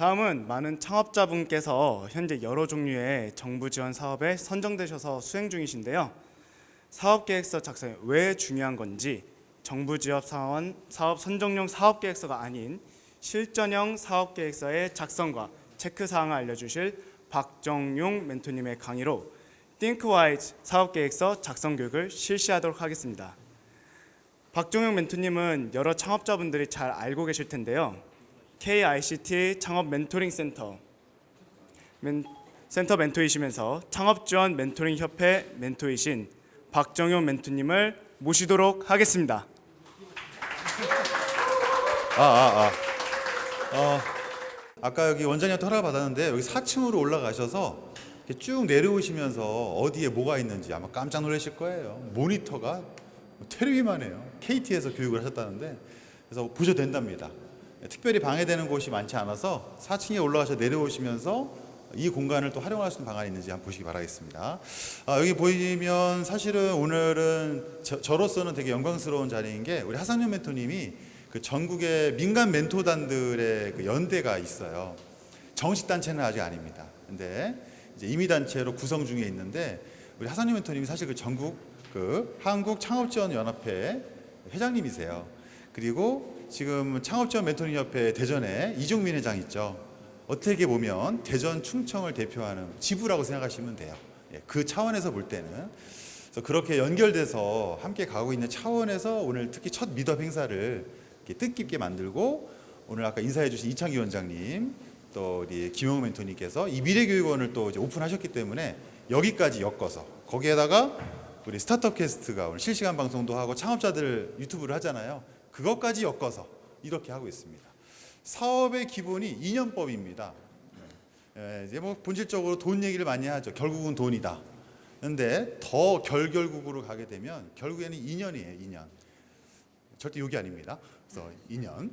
다음은 많은 창업자분께서 현재 여러 종류의 정부 지원 사업에 선정되셔서 수행 중이신데요. 사업계획서 작성이 왜 중요한 건지, 정부 지원 사업 선정용 사업계획서가 아닌 실전형 사업계획서의 작성과 체크사항을 알려주실 박정용 멘토님의 강의로 ThinkWise 사업계획서 작성 교육을 실시하도록 하겠습니다. 박정용 멘토님은 여러 창업자분들이 잘 알고 계실 텐데요. KICT 창업 멘토링 센터 멘토이시면서 창업지원 멘토링 협회 멘토이신 박정용 멘토님을 모시도록 하겠습니다. 아까 여기 원장님한테 허락을 받았는데 여기 4층으로 올라가셔서 이렇게 쭉 내려오시면서 어디에 뭐가 있는지 아마 깜짝 놀라실 거예요. 모니터가 테레비만 해요. KT에서 교육을 하셨다는데, 그래서 보셔도 된답니다. 특별히 방해되는 곳이 많지 않아서 4층에 올라가셔 내려오시면서 이 공간을 또 활용할 수 있는 방안이 있는지 한번 보시기 바라겠습니다. 여기 보이면 사실은 오늘은 저로서는 되게 영광스러운 자리인 게, 우리 하상현 멘토님이 그 전국의 민간 멘토단들의 그 연대가 있어요. 정식 단체는 아직 아닙니다. 근데 이제 임의단체로 구성 중에 있는데, 우리 하상현 멘토님이 사실 그 전국 그 한국창업지원연합회 회장님이세요. 그리고 지금 창업지원 멘토링 협회 대전에 이종민 회장 있죠. 어떻게 보면 대전 충청을 대표하는 지부라고 생각하시면 돼요. 그 차원에서 볼 때는. 그래서 그렇게 연결돼서 함께 가고 있는 차원에서 오늘 특히 첫 미드업 행사를 이렇게 뜻깊게 만들고, 오늘 아까 인사해 주신 이창기 원장님, 또 우리 김영우 멘토님께서 이 미래교육원을 또 이제 오픈하셨기 때문에 여기까지 엮어서, 거기에다가 우리 스타트업 캐스트가 오늘 실시간 방송도 하고 창업자들 유튜브를 하잖아요. 그것까지 엮어서 이렇게 하고 있습니다. 사업의 기본이 인연법입니다. 이제 뭐 본질적으로 돈 얘기를 많이 하죠. 결국은 돈이다. 그런데 더 결국으로 가게 되면 결국에는 인연이에요. 인연. 절대 욕이 아닙니다. 그래서 인연.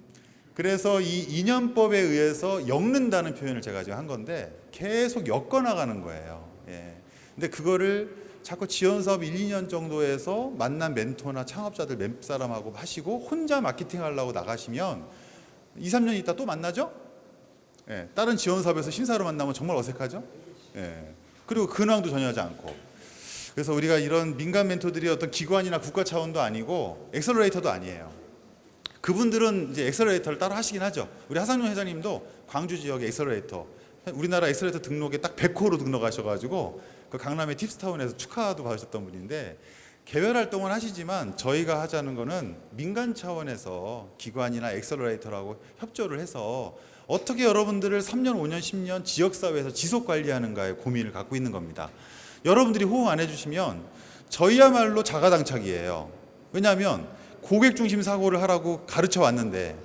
그래서 이 인연법에 의해서 엮는다는 표현을 제가 지금 한 건데, 계속 엮어 나가는 거예요. 근데 그거를 자꾸 지원 사업 1, 2년 정도에서 만난 멘토나 창업자들 몇 사람하고 하시고 혼자 마케팅 하려고 나가시면 2, 3년 있다 또 만나죠? 다른 지원 사업에서 심사로 만나면 정말 어색하죠? 그리고 근황도 전혀 하지 않고. 그래서 우리가 이런 민간 멘토들이 어떤 기관이나 국가 차원도 아니고 엑셀러레이터도 아니에요. 그분들은 이제 엑셀러레이터를 따로 하시긴 하죠. 우리 하상용 회장님도 광주 지역의 엑셀러레이터, 우리나라 엑셀러레이터 등록에 딱 100호로 등록하셔가지고 그 강남의 팁스타운에서 축하도 받으셨던 분인데, 개별 활동을 하시지만 저희가 하자는 거는 민간 차원에서 기관이나 엑셀러레이터라고 협조를 해서 어떻게 여러분들을 3년, 5년, 10년 지역사회에서 지속 관리하는가의 고민을 갖고 있는 겁니다. 여러분들이 호응 안 해주시면 저희야말로 자가당착이에요. 왜냐하면 고객 중심 사고를 하라고 가르쳐 왔는데,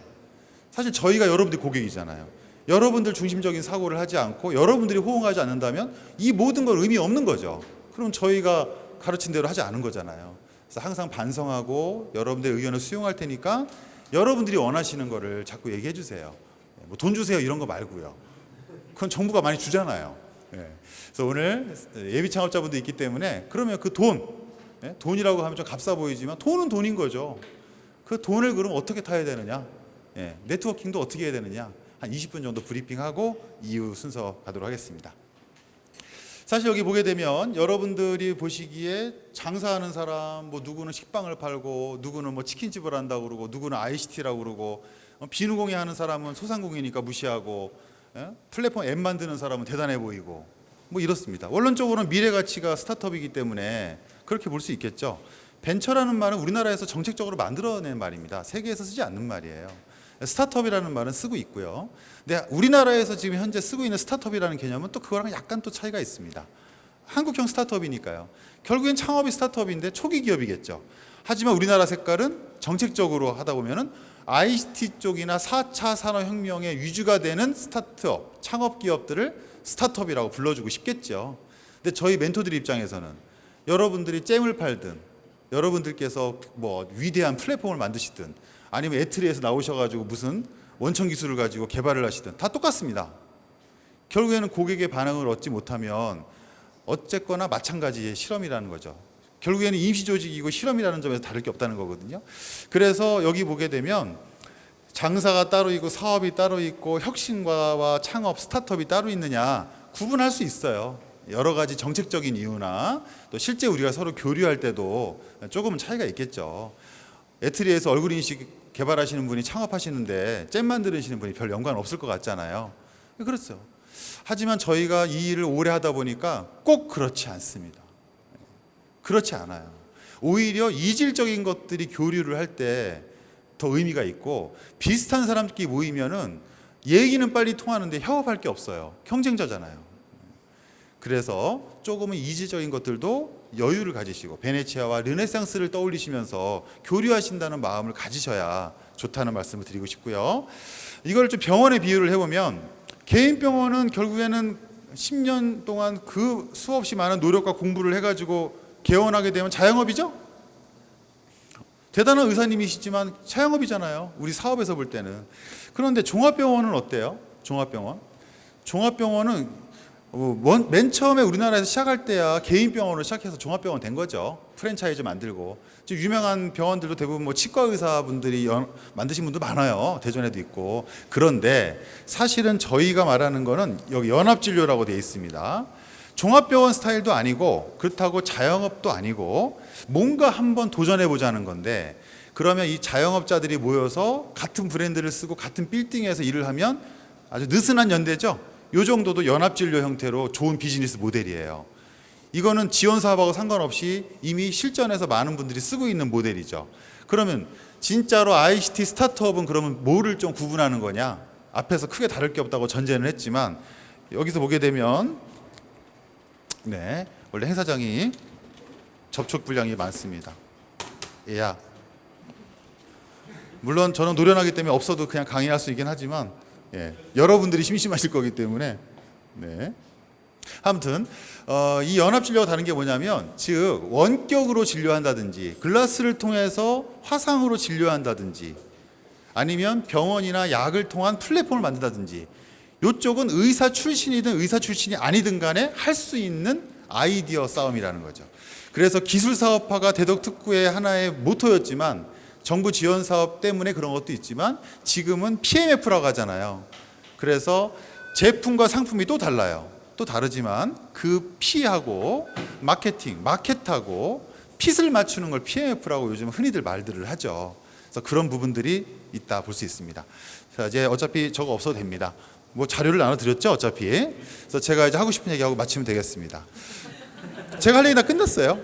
사실 저희가 여러분들이 고객이잖아요. 여러분들 중심적인 사고를 하지 않고 여러분들이 호응하지 않는다면 이 모든 건 의미 없는 거죠. 그럼 저희가 가르친 대로 하지 않은 거잖아요. 그래서 항상 반성하고 여러분들의 의견을 수용할 테니까 여러분들이 원하시는 거를 자꾸 얘기해 주세요. 뭐 돈 주세요 이런 거 말고요. 그건 정부가 많이 주잖아요. 그래서 오늘 예비 창업자분도 있기 때문에, 그러면 그 돈이라고 하면 좀 값싸 보이지만 돈은 돈인 거죠. 그 돈을 그럼 어떻게 타야 되느냐? 네트워킹도 어떻게 해야 되느냐? 한 20분 정도 브리핑하고 이후 순서 가도록 하겠습니다. 사실 여기 보게 되면 여러분들이 보시기에 장사하는 사람, 뭐 누구는 식빵을 팔고 누구는 뭐 치킨집을 한다고 그러고 누구는 ICT라고 그러고, 비누공예 하는 사람은 소상공인이니까 무시하고, 플랫폼 앱 만드는 사람은 대단해 보이고, 뭐 이렇습니다. 원론적으로는 미래 가치가 스타트업이기 때문에 그렇게 볼 수 있겠죠. 벤처라는 말은 우리나라에서 정책적으로 만들어낸 말입니다. 세계에서 쓰지 않는 말이에요. 스타트업이라는 말은 쓰고 있고요. 근데 우리나라에서 지금 현재 쓰고 있는 스타트업이라는 개념은 또 그거랑 약간 또 차이가 있습니다. 한국형 스타트업이니까요. 결국엔 창업이 스타트업인데 초기 기업이겠죠. 하지만 우리나라 색깔은 정책적으로 하다 보면은 ICT 쪽이나 4차 산업혁명의 위주가 되는 스타트업, 창업 기업들을 스타트업이라고 불러주고 싶겠죠. 근데 저희 멘토들 입장에서는 여러분들이 잼을 팔든, 여러분들께서 뭐 위대한 플랫폼을 만드시든, 아니면 에트리에서 나오셔가지고 무슨 원천 기술을 가지고 개발을 하시든 다 똑같습니다. 결국에는 고객의 반응을 얻지 못하면 어쨌거나 마찬가지의 실험이라는 거죠. 결국에는 임시 조직이고 실험이라는 점에서 다를 게 없다는 거거든요. 그래서 여기 보게 되면 장사가 따로 있고 사업이 따로 있고 혁신과와 창업, 스타트업이 따로 있느냐 구분할 수 있어요. 여러 가지 정책적인 이유나 또 실제 우리가 서로 교류할 때도 조금은 차이가 있겠죠. 애트리에서 얼굴인식 개발하시는 분이 창업하시는데 잼 만드시는 분이 별 연관 없을 것 같잖아요. 그렇죠. 하지만 저희가 이 일을 오래 하다 보니까 꼭 그렇지 않습니다. 그렇지 않아요. 오히려 이질적인 것들이 교류를 할 때 더 의미가 있고, 비슷한 사람끼리 모이면은 얘기는 빨리 통하는데 협업할 게 없어요. 경쟁자잖아요. 그래서 조금은 이질적인 것들도 여유를 가지시고 베네치아와 르네상스를 떠올리시면서 교류하신다는 마음을 가지셔야 좋다는 말씀을 드리고 싶고요. 이걸 좀 병원에 비유를 해보면, 개인 병원은 결국에는 10년 동안 그 수없이 많은 노력과 공부를 해가지고 개원하게 되면 자영업이죠? 대단한 의사님이시지만 자영업이잖아요. 우리 사업에서 볼 때는. 그런데 종합병원은 어때요? 종합병원은 맨 처음에 우리나라에서 시작할 때야 개인 병원으로 시작해서 종합병원 된 거죠. 프랜차이즈 만들고. 유명한 병원들도 대부분 치과 의사분들이 만드신 분도 많아요. 대전에도 있고. 그런데 사실은 저희가 말하는 거는 여기 연합진료라고 되어 있습니다. 종합병원 스타일도 아니고 그렇다고 자영업도 아니고 뭔가 한번 도전해 보자는 건데, 그러면 이 자영업자들이 모여서 같은 브랜드를 쓰고 같은 빌딩에서 일을 하면 아주 느슨한 연대죠. 이 정도도 연합진료 형태로 좋은 비즈니스 모델이에요. 이거는 지원 사업하고 상관없이 이미 실전에서 많은 분들이 쓰고 있는 모델이죠. 그러면 진짜로 ICT 스타트업은 그러면 뭐를 좀 구분하는 거냐? 앞에서 크게 다를 게 없다고 전제는 했지만, 여기서 보게 되면 원래 행사장이 접촉 분량이 많습니다. 예약. 물론 저는 노련하기 때문에 없어도 그냥 강의할 수 있긴 하지만, 여러분들이 심심하실 거기 때문에. 아무튼 이 연합진료가 다른 게 뭐냐면, 즉 원격으로 진료한다든지 글라스를 통해서 화상으로 진료한다든지 아니면 병원이나 약을 통한 플랫폼을 만든다든지, 이쪽은 의사 출신이든 의사 출신이 아니든 간에 할 수 있는 아이디어 싸움이라는 거죠. 그래서 기술 사업화가 대덕특구의 하나의 모토였지만, 정부 지원 사업 때문에 그런 것도 있지만 지금은 PMF라고 하잖아요. 그래서 제품과 상품이 또 달라요. 또 다르지만 그 P하고 마켓하고 핏을 맞추는 걸 PMF라고 요즘 흔히들 말들을 하죠. 그래서 그런 부분들이 있다 볼 수 있습니다. 자, 이제 어차피 저거 없어도 됩니다. 자료를 나눠드렸죠, 어차피. 그래서 제가 이제 하고 싶은 얘기하고 마치면 되겠습니다. 제가 할 얘기 다 끝났어요.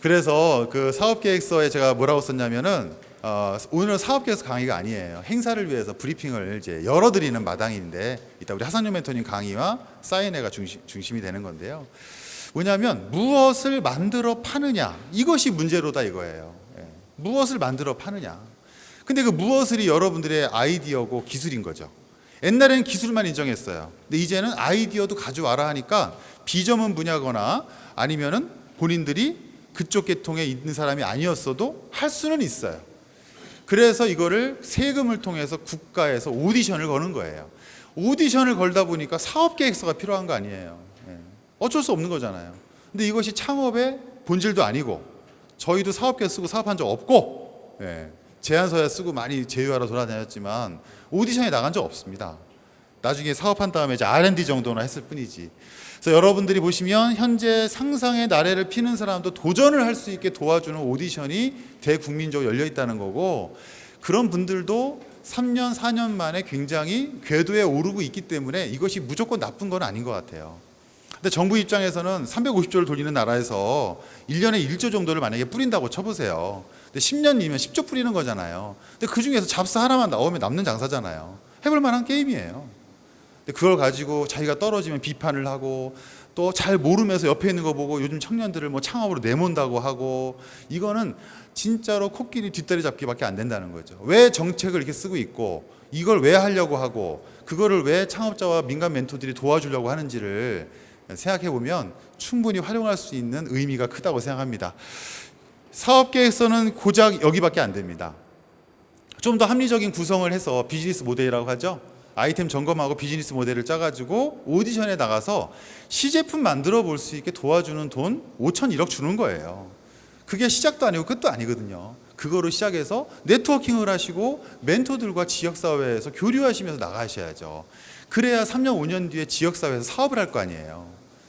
그래서 그 사업계획서에 제가 뭐라고 썼냐면은, 오늘은 사업계획서 강의가 아니에요. 행사를 위해서 브리핑을 이제 열어드리는 마당인데, 이따 우리 하상현 멘토님 강의와 사인회가 중심이 되는 건데요. 뭐냐면 무엇을 만들어 파느냐, 이것이 문제로다 이거예요. 무엇을 만들어 파느냐. 근데 그 무엇을이 여러분들의 아이디어고 기술인 거죠. 옛날에는 기술만 인정했어요. 근데 이제는 아이디어도 가져와라 하니까 비전문 분야거나 아니면은 본인들이 그쪽 계통에 있는 사람이 아니었어도 할 수는 있어요. 그래서 이거를 세금을 통해서 국가에서 오디션을 거는 거예요. 오디션을 걸다 보니까 사업계획서가 필요한 거 아니에요. 어쩔 수 없는 거잖아요. 근데 이것이 창업의 본질도 아니고, 저희도 사업계획 쓰고 사업한 적 없고, 제안서야 쓰고 많이 제휴하러 돌아다녔지만 오디션에 나간 적 없습니다. 나중에 사업한 다음에 이제 R&D 정도나 했을 뿐이지. 그래서 여러분들이 보시면 현재 상상의 나래를 피는 사람도 도전을 할 수 있게 도와주는 오디션이 대국민적으로 열려 있다는 거고, 그런 분들도 3년, 4년 만에 굉장히 궤도에 오르고 있기 때문에 이것이 무조건 나쁜 건 아닌 것 같아요. 근데 정부 입장에서는 350조를 돌리는 나라에서 1년에 1조 정도를 만약에 뿌린다고 쳐보세요. 근데 10년이면 10조 뿌리는 거잖아요. 근데 그 중에서 잡스 하나만 나오면 남는 장사잖아요. 해볼 만한 게임이에요. 근데 그걸 가지고 자기가 떨어지면 비판을 하고, 또 잘 모르면서 옆에 있는 거 보고 요즘 청년들을 창업으로 내몬다고 하고, 이거는 진짜로 코끼리 뒷다리 잡기밖에 안 된다는 거죠. 왜 정책을 이렇게 쓰고 있고, 이걸 왜 하려고 하고, 그거를 왜 창업자와 민간 멘토들이 도와주려고 하는지를 생각해 보면 충분히 활용할 수 있는 의미가 크다고 생각합니다. 사업계획서는 고작 여기밖에 안 됩니다. 좀 더 합리적인 구성을 해서 비즈니스 모델이라고 하죠. 아이템 점검하고 비즈니스 모델을 짜가지고 오디션에 나가서 시제품 만들어 볼 수 있게 도와주는 돈 5천 1억 주는 거예요. 그게 시작도 아니고 끝도 아니거든요. 그거로 시작해서 네트워킹을 하시고 멘토들과 지역사회에서 교류하시면서 나가셔야죠. 그래야 3년 5년 뒤에 지역사회에서 사업을 할 거 아니에요.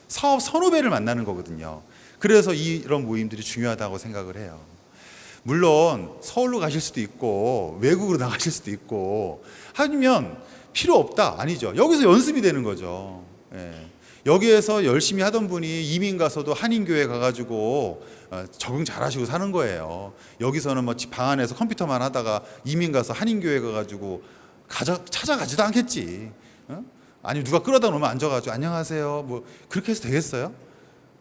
사업 선후배를 만나는 거거든요. 그래서 이런 모임들이 중요하다고 생각을 해요. 물론 서울로 가실 수도 있고 외국으로 나가실 수도 있고 하면 필요 없다 아니죠. 여기서 연습이 되는 거죠. 예. 여기에서 열심히 하던 분이 이민 가서도 한인교회 가가지고 적응 잘하시고 사는 거예요. 여기서는 뭐 집 방 안에서 컴퓨터만 하다가 이민 가서 한인교회 가가지고 찾아가지도 않겠지. 아니 누가 끌어다 놓으면 앉아가지고 안녕하세요 뭐 그렇게 해서 되겠어요?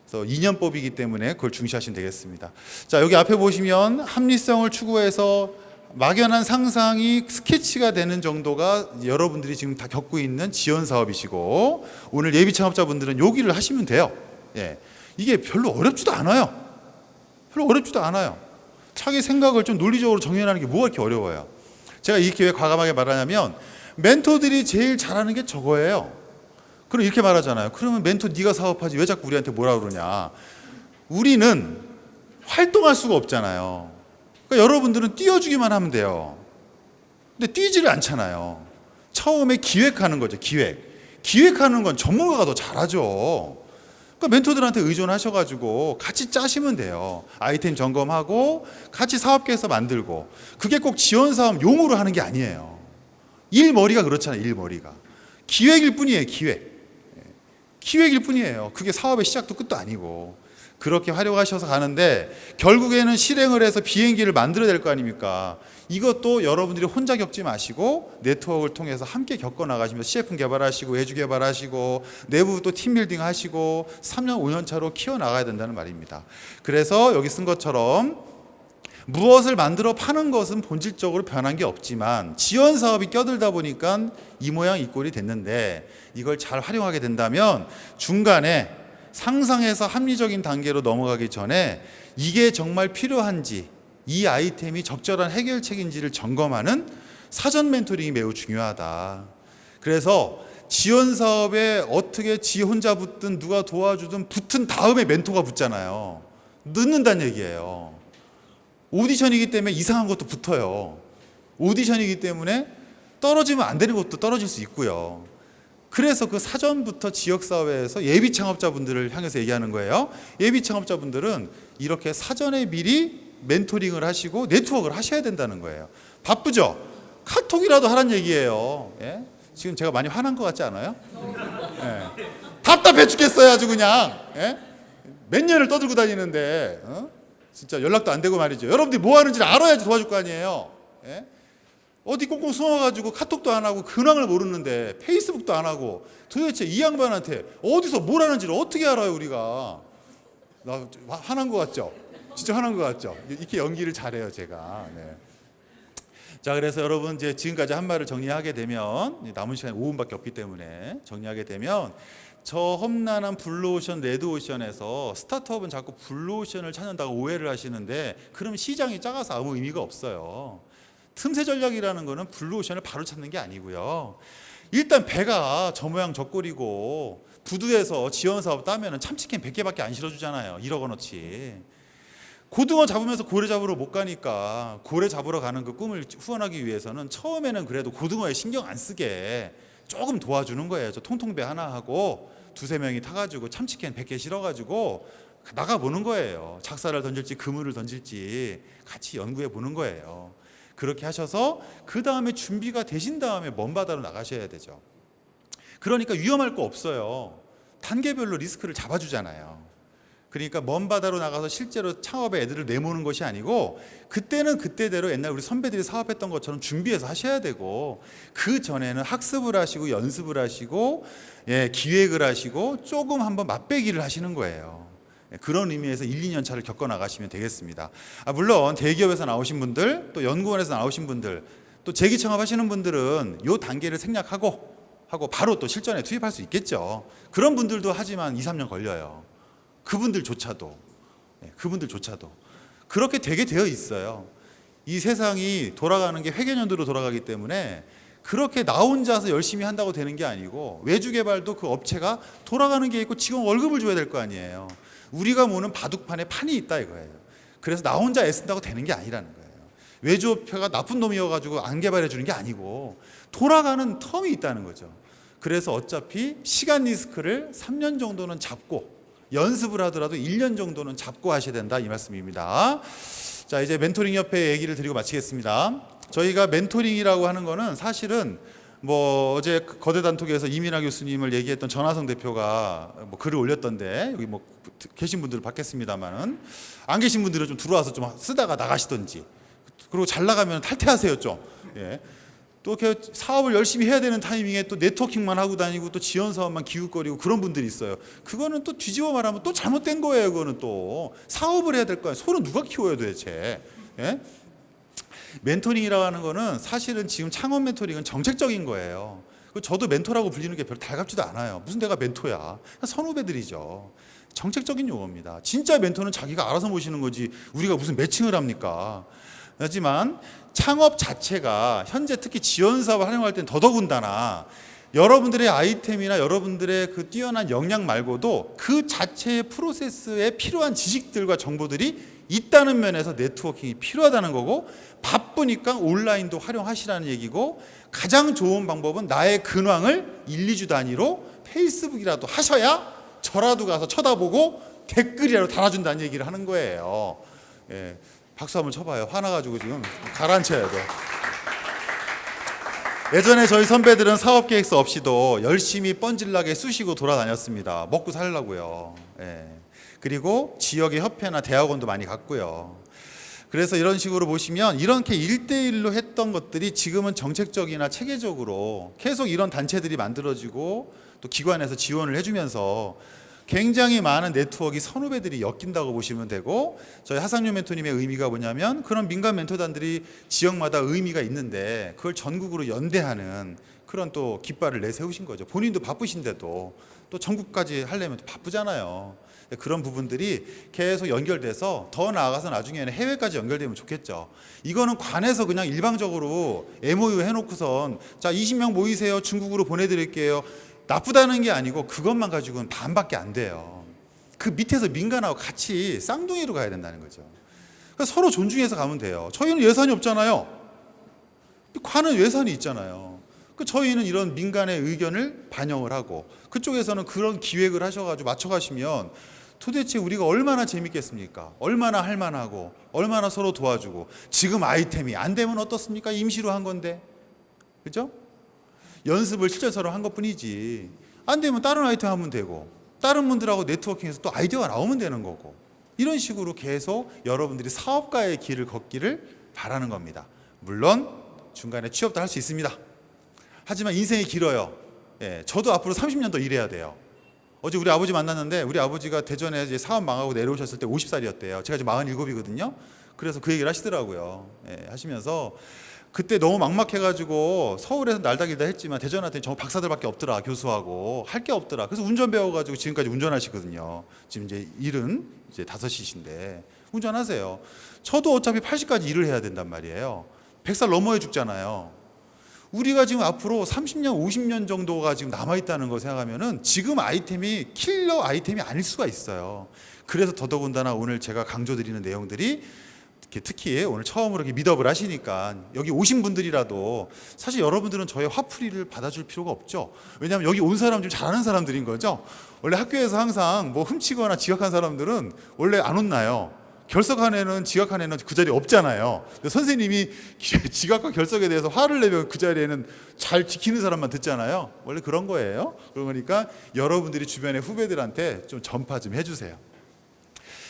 그래서 2년법이기 때문에 그걸 중시하시면 되겠습니다. 자, 여기 앞에 보시면 합리성을 추구해서 막연한 상상이 스케치가 되는 정도가 여러분들이 지금 다 겪고 있는 지원 사업이시고, 오늘 예비 창업자분들은 여기를 하시면 돼요. 예. 이게 별로 어렵지도 않아요. 별로 어렵지도 않아요. 자기 생각을 좀 논리적으로 정리하는 게 뭐가 이렇게 어려워요. 제가 이렇게 왜 과감하게 말하냐면, 멘토들이 제일 잘하는 게 저거예요. 그럼 이렇게 말하잖아요. 그러면 멘토 네가 사업하지 왜 자꾸 우리한테 뭐라 그러냐. 우리는 활동할 수가 없잖아요. 그러니까 여러분들은 띄워주기만 하면 돼요. 근데 뛰지를 않잖아요. 처음에 기획하는 거죠. 기획하는 건 전문가가 더 잘하죠. 그러니까 멘토들한테 의존하셔가지고 같이 짜시면 돼요. 아이템 점검하고 같이 사업계획서 만들고. 그게 꼭 지원사업 용으로 하는 게 아니에요. 일머리가 그렇잖아요. 일머리가 기획일 뿐이에요. 기획일 뿐이에요. 그게 사업의 시작도 끝도 아니고. 그렇게 활용하셔서 가는데 결국에는 실행을 해서 비행기를 만들어야 될 거 아닙니까? 이것도 여러분들이 혼자 겪지 마시고 네트워크를 통해서 함께 겪어 나가시면서 CF 개발하시고 외주 개발하시고 내부 또 팀빌딩 하시고 3년 5년 차로 키워 나가야 된다는 말입니다. 그래서 여기 쓴 것처럼 무엇을 만들어 파는 것은 본질적으로 변한 게 없지만 지원 사업이 껴들다 보니까 이 모양 이 꼴이 됐는데, 이걸 잘 활용하게 된다면 중간에 상상해서 합리적인 단계로 넘어가기 전에 이게 정말 필요한지, 이 아이템이 적절한 해결책인지를 점검하는 사전 멘토링이 매우 중요하다. 그래서 지원 사업에 어떻게 지 혼자 붙든 누가 도와주든 붙은 다음에 멘토가 붙잖아요. 늦는다는 얘기예요. 오디션이기 때문에 이상한 것도 붙어요. 오디션이기 때문에 떨어지면 안 되는 것도 떨어질 수 있고요. 그래서 그 사전부터 지역사회에서 예비 창업자분들을 향해서 얘기하는 거예요. 예비 창업자분들은 이렇게 사전에 미리 멘토링을 하시고 네트워크를 하셔야 된다는 거예요. 바쁘죠? 카톡이라도 하란 얘기예요. 예? 지금 제가 많이 화난 것 같지 않아요? 예. 답답해 죽겠어요 아주 그냥. 예? 몇 년을 떠들고 다니는데 진짜 연락도 안 되고 말이죠. 여러분들이 뭐 하는지를 알아야지 도와줄 거 아니에요. 예? 어디 꽁꽁 숨어가지고 카톡도 안 하고 근황을 모르는데 페이스북도 안 하고 도대체 이 양반한테 어디서 뭘 하는지를 어떻게 알아요 우리가. 나 화난 것 같죠? 진짜 화난 것 같죠? 이렇게 연기를 잘해요 제가. 네. 자, 그래서 여러분 이제 지금까지 한 말을 정리하게 되면, 남은 시간이 5분밖에 없기 때문에 정리하게 되면, 저 험난한 블루오션, 레드오션에서 스타트업은 자꾸 블루오션을 찾는다고 오해를 하시는데, 그럼 시장이 작아서 아무 의미가 없어요. 틈새 전략이라는 거는 블루오션을 바로 찾는 게 아니고요. 일단 배가 저 모양 저 꼴이고 부두에서 지원사업 따면 참치캔 100개밖에 안 실어주잖아요. 1억 원어치. 고등어 잡으면서 고래 잡으러 못 가니까 고래 잡으러 가는 그 꿈을 후원하기 위해서는 처음에는 그래도 고등어에 신경 안 쓰게 조금 도와주는 거예요. 저 통통배 하나 하고 두세 명이 타가지고 참치캔 100개 실어가지고 나가보는 거예요. 작사를 던질지 그물을 던질지 같이 연구해 보는 거예요. 그렇게 하셔서 그 다음에 준비가 되신 다음에 먼 바다로 나가셔야 되죠. 그러니까 위험할 거 없어요. 단계별로 리스크를 잡아주잖아요. 그러니까 먼 바다로 나가서 실제로 창업에 애들을 내모는 것이 아니고, 그때는 그때대로 옛날 우리 선배들이 사업했던 것처럼 준비해서 하셔야 되고, 그 전에는 학습을 하시고 연습을 하시고 기획을 하시고 조금 한번 맛배기를 하시는 거예요. 그런 의미에서 1, 2년 차를 겪어 나가시면 되겠습니다. 물론 대기업에서 나오신 분들, 또 연구원에서 나오신 분들, 또 재기 창업하시는 분들은 이 단계를 생략하고 바로 또 실전에 투입할 수 있겠죠. 그런 분들도 하지만 2, 3년 걸려요. 그분들조차도 그렇게 되게 되어 있어요. 이 세상이 돌아가는 게 회계연도로 돌아가기 때문에 그렇게 나 혼자서 열심히 한다고 되는 게 아니고, 외주 개발도 그 업체가 돌아가는 게 있고 직원 월급을 줘야 될 거 아니에요. 우리가 모는 바둑판에 판이 있다 이거예요. 그래서 나 혼자 애쓴다고 되는 게 아니라는 거예요. 외주업체가 나쁜 놈이어가지고 안 개발해 주는 게 아니고 돌아가는 텀이 있다는 거죠. 그래서 어차피 시간 리스크를 3년 정도는 잡고 연습을 하더라도 1년 정도는 잡고 하셔야 된다, 이 말씀입니다. 자, 이제 멘토링 협회 얘기를 드리고 마치겠습니다. 저희가 멘토링이라고 하는 거는 사실은 뭐 어제 거대 단톡에서 이민하 교수님을 얘기했던 전하성 대표가 뭐 글을 올렸던데, 여기 뭐 계신 분들은 받겠습니다만은 안 계신 분들은 좀 들어와서 좀 쓰다가 나가시던지, 그리고 잘 나가면 탈퇴하세요 좀. 예. 또 이렇게 사업을 열심히 해야 되는 타이밍에 또 네트워킹만 하고 다니고 또 지원 사업만 기웃거리고 그런 분들이 있어요. 그거는 또 뒤집어 말하면 또 잘못된 거예요. 그거는 또 사업을 해야 될 거예요. 소는 누가 키워요 도대체. 예? 멘토링이라고 하는 거는 사실은 지금 창업 멘토링은 정책적인 거예요. 저도 멘토라고 불리는 게 별로 달갑지도 않아요. 무슨 내가 멘토야. 선후배들이죠. 정책적인 용어입니다. 진짜 멘토는 자기가 알아서 모시는 거지 우리가 무슨 매칭을 합니까? 하지만 창업 자체가 현재 특히 지원 사업을 활용할 때는 더더군다나 여러분들의 아이템이나 여러분들의 그 뛰어난 역량 말고도 그 자체의 프로세스에 필요한 지식들과 정보들이 있다는 면에서 네트워킹이 필요하다는 거고, 바쁘니까 온라인도 활용하시라는 얘기고, 가장 좋은 방법은 나의 근황을 1, 2주 단위로 페이스북이라도 하셔야 저라도 가서 쳐다보고 댓글이라도 달아준다는 얘기를 하는 거예요. 예, 박수 한번 쳐봐요. 화나가지고 지금 가라앉혀야 돼. 예전에 저희 선배들은 사업계획서 없이도 열심히 뻔질나게 쑤시고 돌아다녔습니다. 먹고 살려고요. 예. 그리고 지역의 협회나 대학원도 많이 갔고요. 그래서 이런 식으로 보시면 이렇게 1대1로 했던 것들이 지금은 정책적이나 체계적으로 계속 이런 단체들이 만들어지고 또 기관에서 지원을 해주면서 굉장히 많은 네트워크 선후배들이 엮인다고 보시면 되고, 저희 하상윤 멘토님의 의미가 뭐냐면 그런 민간 멘토단들이 지역마다 의미가 있는데 그걸 전국으로 연대하는 그런 또 깃발을 내세우신 거죠. 본인도 바쁘신데도 또 전국까지 하려면 바쁘잖아요. 그런 부분들이 계속 연결돼서 더 나아가서 나중에는 해외까지 연결되면 좋겠죠. 이거는 관에서 그냥 일방적으로 MOU 해놓고선 자 20명 모이세요, 중국으로 보내드릴게요, 나쁘다는 게 아니고 그것만 가지고는 반밖에 안 돼요. 그 밑에서 민간하고 같이 쌍둥이로 가야 된다는 거죠. 그래서 서로 존중해서 가면 돼요. 저희는 예산이 없잖아요. 관은 예산이 있잖아요. 저희는 이런 민간의 의견을 반영을 하고 그쪽에서는 그런 기획을 하셔가지고 맞춰가시면 도대체 우리가 얼마나 재밌겠습니까? 얼마나 할만하고 얼마나 서로 도와주고. 지금 아이템이 안 되면 어떻습니까? 임시로 한 건데, 그죠? 연습을 실전처럼 한 것뿐이지. 안 되면 다른 아이템 하면 되고 다른 분들하고 네트워킹해서 또 아이디어가 나오면 되는 거고, 이런 식으로 계속 여러분들이 사업가의 길을 걷기를 바라는 겁니다. 물론 중간에 취업도 할 수 있습니다. 하지만 인생이 길어요. 예, 저도 앞으로 30년 더 일해야 돼요. 어제 우리 아버지 만났는데 우리 아버지가 대전에 이제 사업 망하고 내려오셨을 때 50살이었대요. 제가 지금 47이거든요. 그래서 그 얘기를 하시더라고요. 예, 하시면서 그때 너무 막막해가지고 서울에서 날다길다 했지만 대전한테 저 박사들밖에 없더라. 교수하고 할 게 없더라. 그래서 운전 배워가지고 지금까지 운전하시거든요. 지금 이제 일은 이제 5이신데 운전하세요. 저도 어차피 80까지 일을 해야 된단 말이에요. 100살 넘어야 죽잖아요. 우리가 지금 앞으로 30년, 50년 정도가 지금 남아있다는 거 생각하면은 지금 아이템이 킬러 아이템이 아닐 수가 있어요. 그래서 더더군다나 오늘 제가 강조드리는 내용들이 특히 오늘 처음으로 이렇게 미덥을 하시니까 여기 오신 분들이라도 사실 여러분들은 저의 화풀이를 받아줄 필요가 없죠. 왜냐하면 여기 온 사람 좀 잘하는 사람들인 거죠. 원래 학교에서 항상 뭐 훔치거나 지각한 사람들은 원래 안 혼나요. 결석한 애는 지각한 애는 그 자리에 없잖아요. 선생님이 지각과 결석에 대해서 화를 내면 그 자리에는 잘 지키는 사람만 듣잖아요. 원래 그런 거예요. 그러니까 여러분들이 주변의 후배들한테 좀 전파 좀 해주세요.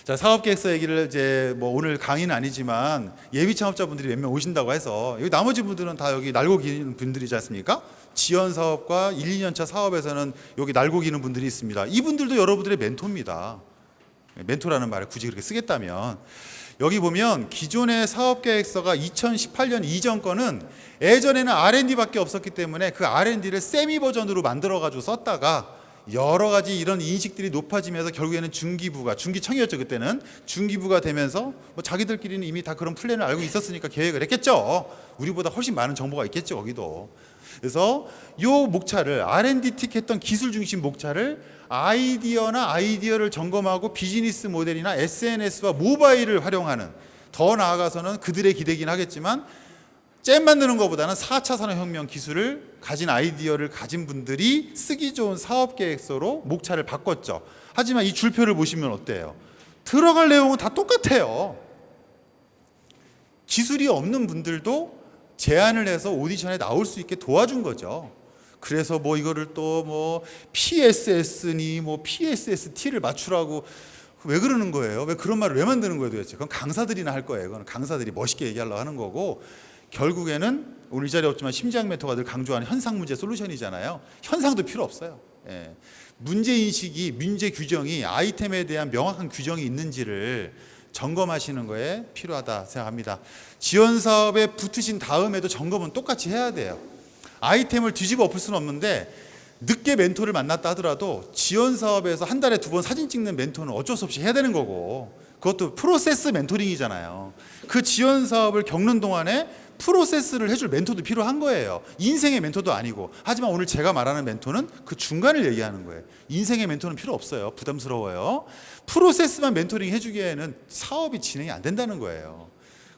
자, 사업계획서 얘기를 이제 뭐 오늘 강의는 아니지만 예비 창업자분들이 몇 명 오신다고 해서 여기 나머지 분들은 다 여기 날고 기는 분들이지 않습니까? 지원 사업과 1, 2년차 사업에서는 여기 날고 기는 분들이 있습니다. 이분들도 여러분들의 멘토입니다. 멘토라는 말을 굳이 그렇게 쓰겠다면, 여기 보면 기존의 사업계획서가 2018년 이전 거는 예전에는 R&D밖에 없었기 때문에 그 R&D를 세미 버전으로 만들어가지고 썼다가 여러 가지 이런 인식들이 높아지면서 결국에는 중기부가, 중기청이었죠 그때는, 중기부가 되면서 뭐 자기들끼리는 이미 다 그런 플랜을 알고 있었으니까 계획을 했겠죠. 우리보다 훨씬 많은 정보가 있겠죠 거기도. 그래서 요 목차를 R&D 틱 했던 기술 중심 목차를 아이디어를 점검하고 비즈니스 모델이나 SNS와 모바일을 활용하는 더 나아가서는 그들의 기대긴 하겠지만 잼 만드는 것보다는 4차 산업혁명 기술을 가진 아이디어를 가진 분들이 쓰기 좋은 사업계획서로 목차를 바꿨죠. 하지만 이 줄표를 보시면 어때요? 들어갈 내용은 다 똑같아요. 기술이 없는 분들도 제안을 해서 오디션에 나올 수 있게 도와준 거죠. 그래서 뭐 이거를 또 뭐 PSS니 뭐 PSST를 맞추라고 왜 그러는 거예요? 왜 그런 말을 왜 만드는 거예요 도대체? 그건 강사들이나 할 거예요. 그건 강사들이 멋있게 얘기하려고 하는 거고, 결국에는 오늘 이 자리에 없지만 심지학 멘토가 늘 강조하는 현상 문제 솔루션이잖아요. 현상도 필요 없어요. 예. 문제인식이, 문제 규정이, 아이템에 대한 명확한 규정이 있는지를 점검하시는 거에 필요하다 생각합니다. 지원 사업에 붙으신 다음에도 점검은 똑같이 해야 돼요. 아이템을 뒤집어 엎을 수는 없는데 늦게 멘토를 만났다 하더라도 지원 사업에서 한 달에 2번 사진 찍는 멘토는 어쩔 수 없이 해야 되는 거고, 그것도 프로세스 멘토링이잖아요. 그 지원 사업을 겪는 동안에 프로세스를 해줄 멘토도 필요한 거예요. 인생의 멘토도 아니고. 하지만 오늘 제가 말하는 멘토는 그 중간을 얘기하는 거예요. 인생의 멘토는 필요 없어요. 부담스러워요. 프로세스만 멘토링 해주기에는 사업이 진행이 안 된다는 거예요.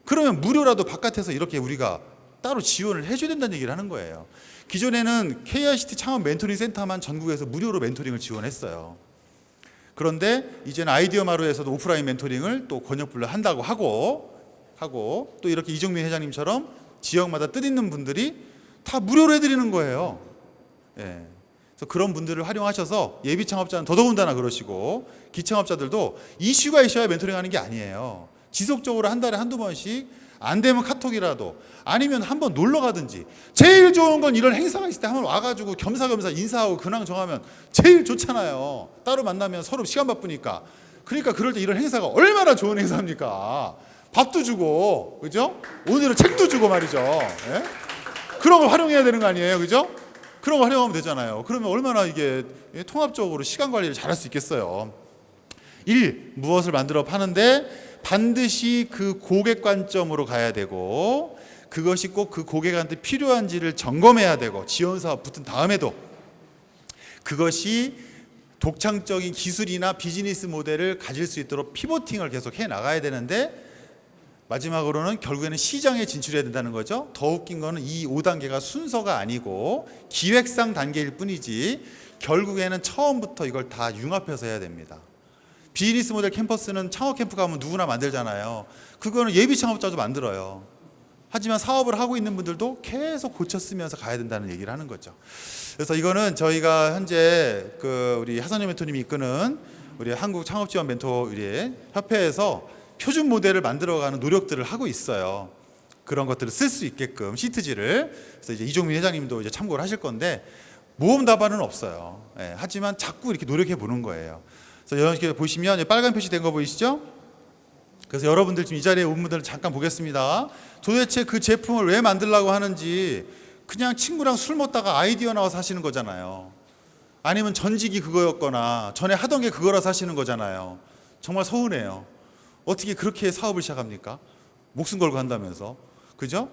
그러면 무료라도 바깥에서 이렇게 우리가 따로 지원을 해줘야 된다는 얘기를 하는 거예요. 기존에는 KICT 창업 멘토링 센터만 전국에서 무료로 멘토링을 지원했어요. 그런데 이제는 아이디어 마루에서도 오프라인 멘토링을 또 권역별로 한다고 하고 또 이렇게 이종민 회장님처럼 지역마다 뜻있는 분들이 다 무료로 해드리는 거예요. 예. 그래서 그런 분들을 활용하셔서 예비 창업자는 더더군다나 그러시고, 기창업자들도 이슈가 있어야 멘토링 하는 게 아니에요. 지속적으로 한 달에 한두 번씩, 안 되면 카톡이라도, 아니면 한번 놀러 가든지. 제일 좋은 건 이런 행사가 있을 때 한번 와가지고 겸사겸사 인사하고 근황 정하면 제일 좋잖아요. 따로 만나면 서로 시간 바쁘니까. 그러니까 그럴 때 이런 행사가 얼마나 좋은 행사입니까? 밥도 주고, 그죠? 오늘은 책도 주고 말이죠. 예? 그런 걸 활용해야 되는 거 아니에요, 그죠? 그런 거 활용하면 되잖아요. 그러면 얼마나 이게 통합적으로 시간 관리를 잘할 수 있겠어요. 1. 무엇을 만들어 파는데 반드시 그 고객 관점으로 가야 되고, 그것이 꼭 그 고객한테 필요한지를 점검해야 되고, 지원 사업 붙은 다음에도 그것이 독창적인 기술이나 비즈니스 모델을 가질 수 있도록 피보팅을 계속 해 나가야 되는데, 마지막으로는 결국에는 시장에 진출해야 된다는 거죠. 더 웃긴 거는 이 5단계가 순서가 아니고 기획상 단계일 뿐이지, 결국에는 처음부터 이걸 다 융합해서 해야 됩니다. 비즈니스 모델 캠퍼스는 창업 캠프 가면 누구나 만들잖아요. 그거는 예비 창업자도 만들어요. 하지만 사업을 하고 있는 분들도 계속 고쳐 쓰면서 가야 된다는 얘기를 하는 거죠. 그래서 이거는 저희가 현재 우리 하선영 멘토님이 이끄는 우리 한국 창업 지원 멘토 협회에서 표준 모델을 만들어가는 노력들을 하고 있어요. 그런 것들을 쓸 수 있게끔 시트지를. 그래서 이제 이종민 회장님도 이제 참고를 하실 건데, 모험 답안은 없어요. 예, 하지만 자꾸 이렇게 노력해 보는 거예요. 그래서 이렇게 보시면 빨간 표시된 거 보이시죠? 그래서 여러분들 지금 이 자리에 온 분들을 잠깐 보겠습니다. 도대체 그 제품을 왜 만들려고 하는지, 그냥 친구랑 술 먹다가 아이디어 나와서 하시는 거잖아요. 아니면 전직이 그거였거나 전에 하던 게 그거라서 하시는 거잖아요. 정말 서운해요. 어떻게 그렇게 사업을 시작합니까? 목숨 걸고 한다면서. 그죠?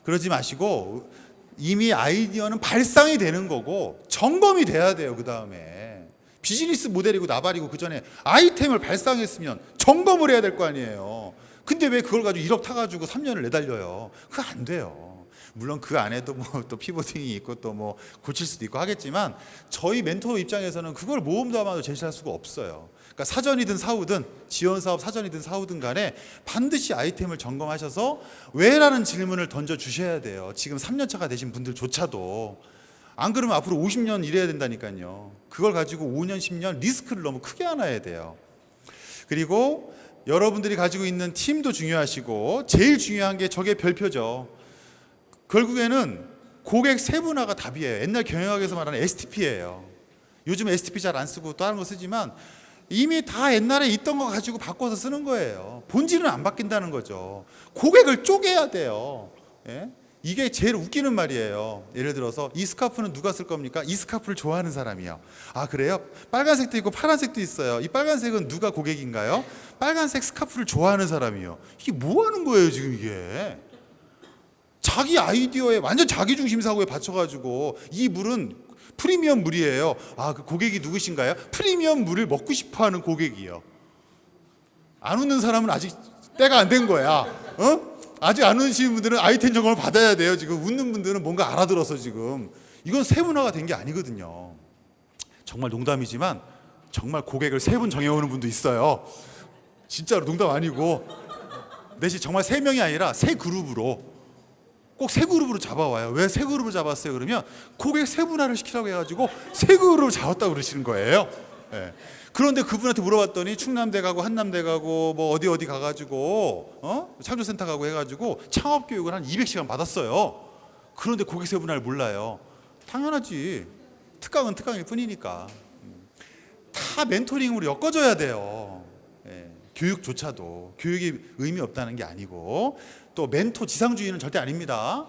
그러지 마시고 이미 아이디어는 발상이 되는 거고 점검이 돼야 돼요. 그 다음에 비즈니스 모델이고 나발이고 그 전에 아이템을 발상했으면 점검을 해야 될 거 아니에요. 근데 왜 그걸 가지고 1억 타가지고 3년을 내달려요? 그거 안 돼요. 물론 그 안에도 뭐 또 피보팅이 있고 또 뭐 고칠 수도 있고 하겠지만, 저희 멘토 입장에서는 그걸 모험도 아마도 제시할 수가 없어요. 그러니까 사전이든 사후든, 지원 사업 사전이든 사후든 간에 반드시 아이템을 점검하셔서 왜라는 질문을 던져 주셔야 돼요. 지금 3년 차가 되신 분들조차도. 안 그러면 앞으로 50년 일해야 된다니까요. 그걸 가지고 5년 10년 리스크를 너무 크게 안아야 돼요. 그리고 여러분들이 가지고 있는 팀도 중요하시고, 제일 중요한 게 저게 별표죠. 결국에는 고객 세분화가 답이에요. 옛날 경영학에서 말하는 STP예요. 요즘 STP 잘 안 쓰고 또 다른 거 쓰지만 이미 다 옛날에 있던 거 가지고 바꿔서 쓰는 거예요. 본질은 안 바뀐다는 거죠. 고객을 쪼개야 돼요. 예? 이게 제일 웃기는 말이에요. 예를 들어서 이 스카프는 누가 쓸 겁니까? 이 스카프를 좋아하는 사람이요. 아, 그래요? 빨간색도 있고 파란색도 있어요. 이 빨간색은 누가 고객인가요? 빨간색 스카프를 좋아하는 사람이요. 이게 뭐 하는 거예요 지금 이게? 자기 아이디어에 완전 자기중심 사고에 받쳐가지고 이 물은 프리미엄 물이에요. 아, 그 고객이 누구신가요? 프리미엄 물을 먹고 싶어하는 고객이요. 안 웃는 사람은 아직 때가 안 된 거야. 아직 안 오시는 분들은 아이템 점검을 받아야 돼요. 지금 웃는 분들은 뭔가 알아들어서 지금 이건 세분화가 된 게 아니거든요. 정말 농담이지만 정말 고객을 세 분 정해오는 분도 있어요. 진짜로 농담 아니고 넷이 정말 세 명이 아니라 세 그룹으로 꼭 세 그룹으로 잡아와요. 왜 세 그룹을 잡았어요? 그러면 고객 세분화를 시키라고 해가지고 세 그룹을 잡았다고 그러시는 거예요. 예. 그런데 그분한테 물어봤더니 충남대 가고 한남대 가고 뭐 어디 가가지고 창조센터 가고 해가지고 창업 교육을 한 200시간 받았어요. 그런데 고객 세분화를 몰라요. 당연하지. 특강은 특강일 뿐이니까. 다 멘토링으로 엮어줘야 돼요. 예. 교육조차도 교육이 의미 없다는 게 아니고 또 멘토 지상주의는 절대 아닙니다.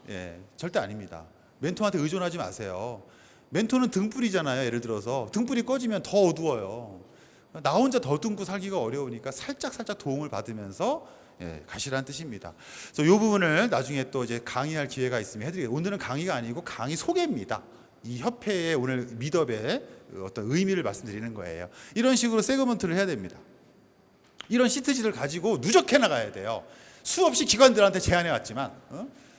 예, 절대 아닙니다. 멘토한테 의존하지 마세요. 멘토는 등불이잖아요. 예를 들어서 등불이 꺼지면 더 어두워요. 나 혼자 더듬고 살기가 어려우니까 살짝 도움을 받으면서 가시라는 뜻입니다. 그래서 이 부분을 나중에 또 이제 강의할 기회가 있으면 해드리겠습니다. 오늘은 강의가 아니고 강의 소개입니다. 이 협회의 오늘 미덥의 어떤 의미를 말씀드리는 거예요. 이런 식으로 세그먼트를 해야 됩니다. 이런 시트지를 가지고 누적해 나가야 돼요. 수없이 기관들한테 제안해 왔지만